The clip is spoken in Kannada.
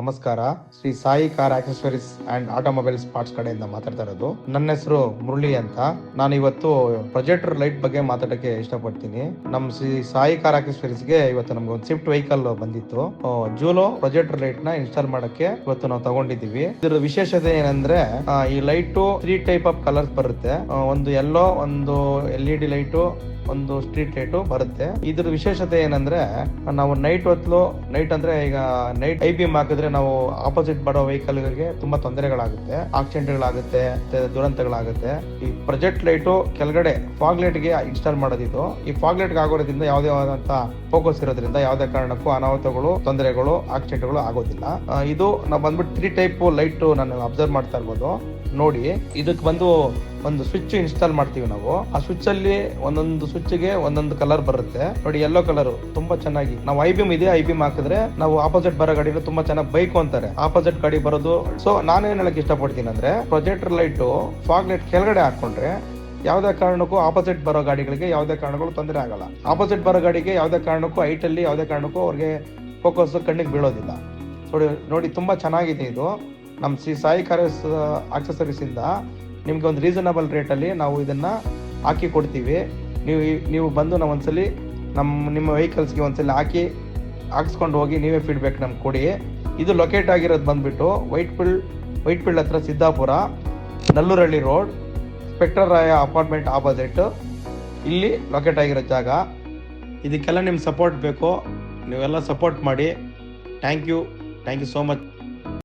ನಮಸ್ಕಾರ. Shri Sai car accessories and automobiles parts ಕಡೆಯಿಂದ ಮಾತಾಡ್ತಾ ಇರೋದು. ನನ್ನ ಹೆಸರು ಮುರಳಿ ಅಂತ. ನಾನು ಇವತ್ತು ಪ್ರೊಜೆಕ್ಟರ್ ಲೈಟ್ ಬಗ್ಗೆ ಮಾತಾಡಕ್ಕೆ ಇಷ್ಟಪಡ್ತೀನಿ. ನಮ್ಮ ಶ್ರೀ ಸಾಯಿ ಕಾರ್ ಆಕ್ಸೆಸರೀಸ್ಗೆ ಇವತ್ತು ನಮ್ಗೆ ಒಂದು ಸ್ವಿಫ್ಟ್ ವೆಹಿಕಲ್ ಬಂದಿತ್ತು. ಜೂಲೋ ಪ್ರೊಜೆಕ್ಟರ್ ಲೈಟ್ ನ ಇನ್ಸ್ಟಾಲ್ ಮಾಡಕ್ಕೆ ಇವತ್ತು ನಾವು ತಗೊಂಡಿದ್ದೀವಿ. ಇದರ ವಿಶೇಷತೆ ಏನಂದ್ರೆ ಈ ಲೈಟ್ 3 ಟೈಪ್ ಆಫ್ ಕಲರ್ಸ್ ಬರುತ್ತೆ. ಒಂದು ಯೆಲ್ಲೋ, ಒಂದು LED ಲೈಟು, ಒಂದು ಸ್ಟ್ರೀಟ್ ಲೈಟ್ ಬರುತ್ತೆ. ಇದ್ರ ವಿಶೇಷತೆ ಏನಂದ್ರೆ ನಾವು ನೈಟ್ ಅಂದ್ರೆ ಈಗ ನೈಟ್ ಐಬಿಎಂ ಹಾಕಿದ್ರೆ ನಾವು ಆಪೋಸಿಟ್ ಬರೋ ವೆಹಿಕಲ್ ಗೆ ತುಂಬಾ ತೊಂದರೆಗಳಾಗುತ್ತೆ, ಆಕ್ಸಿಡೆಂಟ್ಗಳಾಗುತ್ತೆ, ದುರಂತಗಳಾಗುತ್ತೆ. ಈ ಪ್ರೊಜೆಕ್ಟ್ ಲೈಟ್ ಕೆಳಗಡೆ ಫಾಗ್ ಲೈಟ್ ಗೆ ಇನ್ಸ್ಟಾಲ್ ಮಾಡೋದಿದ್ದು. ಈ ಫಾಗ್ ಲೈಟ್ ಆಗೋದ್ರಿಂದ ಯಾವುದೇ ಆದಂತ ಫೋಕಸ್ ಇರೋದ್ರಿಂದ ಯಾವುದೇ ಕಾರಣಕ್ಕೂ ಅನಾಹುತಗಳು, ತೊಂದರೆಗಳು, ಆಕ್ಸಿಡೆಂಟ್ಗಳು ಆಗೋದಿಲ್ಲ. ಇದು ನಾವು ಬಂದ್ಬಿಟ್ಟು 3 ಟೈಪ್ ಲೈಟ್ ನಾನು ಅಬ್ಸರ್ವ್ ಮಾಡ್ತಾ ಇರ್ಬೋದು. ನೋಡಿ, ಇದಕ್ಕೆ ಬಂದು ಒಂದು ಸ್ವಿಚ್ ಇನ್ಸ್ಟಾಲ್ ಮಾಡ್ತೀವಿ ನಾವು. ಆ ಸ್ವಿಚ್ ಅಲ್ಲಿ ಒಂದೊಂದು ಸ್ವಿಚ್ ಗೆ ಒಂದೊಂದು ಕಲರ್ ಬರುತ್ತೆ. ನೋಡಿ, ಯೆಲ್ಲೋ ಕಲರ್ ತುಂಬಾ ಚೆನ್ನಾಗಿ ನಾವು ಐಬಿಎಂ ಹಾಕಿದ್ರೆ ನಾವು ಆಪೋಸಿಟ್ ಬರೋ ಗಾಡಿಗಳು ತುಂಬಾ ಚೆನ್ನಾಗಿ ಬೈಕ್ ಅಂತಾರೆ, ಆಪೋಸಿಟ್ ಗಾಡಿ ಬರೋದು. ಸೊ ನಾನೇನ್ ಹೇಳಕ್ ಇಷ್ಟಪಡ್ತೀನಿ ಅಂದ್ರೆ, ಪ್ರೊಜೆಕ್ಟರ್ ಲೈಟ್ ಫಾಗ್ ಲೈಟ್ ಕೆಳಗಡೆ ಹಾಕೊಂಡ್ರೆ ಯಾವುದೇ ಕಾರಣಕ್ಕೂ ಆಪೋಸಿಟ್ ಬರೋ ಗಾಡಿಗಳಿಗೆ ಯಾವುದೇ ಕಾರಣಕ್ಕೂ ತೊಂದರೆ ಆಗಲ್ಲ. ಆಪೋಸಿಟ್ ಬರೋ ಗಾಡಿಗೆ ಯಾವುದೇ ಕಾರಣಕ್ಕೂ ಹೈಟ್ ಅಲ್ಲಿ ಯಾವುದೇ ಕಾರಣಕ್ಕೂ ಅವ್ರಿಗೆ ಫೋಕಸ್ ಕಣ್ಣಿಗೆ ಬೀಳೋದಿಲ್ಲ. ನೋಡಿ ತುಂಬಾ ಚೆನ್ನಾಗಿದೆ ಇದು. ನಮ್ಮ ಶ್ರೀ ಸಾಯಿ ಕಾರ್ ಆಕ್ಸೆಸರೀಸ್ ಇಂದ ನಿಮ್ಗೆ ಒಂದು ರೀಸನಬಲ್ ರೇಟಲ್ಲಿ ನಾವು ಇದನ್ನ ಹಾಕಿ ಕೊಡ್ತೀವಿ. ನೀವು ಬಂದು ನಾವು ಒಂದ್ಸಲಿ ನಿಮ್ಮ ವೆಹಿಕಲ್ಸ್ಗೆ ಒಂದ್ಸಲಿ ಹಾಕ್ಸ್ಕೊಂಡು ಹೋಗಿ ನೀವೇ ಫೀಡ್ಬ್ಯಾಕ್ ನಮ್ಗೆ ಕೊಡಿ. ಇದು ಲೊಕೇಟ್ ಆಗಿರೋದು ಬಂದ್ಬಿಟ್ಟು ವೈಟ್ ಫೀಲ್ಡ್ ಹತ್ರ, ಸಿದ್ದಾಪುರ, ನಲ್ಲೂರಹಳ್ಳಿ ರೋಡ್, ಸ್ಪೆಕ್ಟರ್ ರಾಯ ಅಪಾರ್ಟ್ಮೆಂಟ್ ಆಪೋಸಿಟ್, ಇಲ್ಲಿ ಲೊಕೇಟ್ ಆಗಿರೋ ಜಾಗ. ಇದಕ್ಕೆಲ್ಲ ನಿಮ್ಮ ಸಪೋರ್ಟ್ ಬೇಕು. ನೀವೆಲ್ಲ ಸಪೋರ್ಟ್ ಮಾಡಿ. Thank you so much.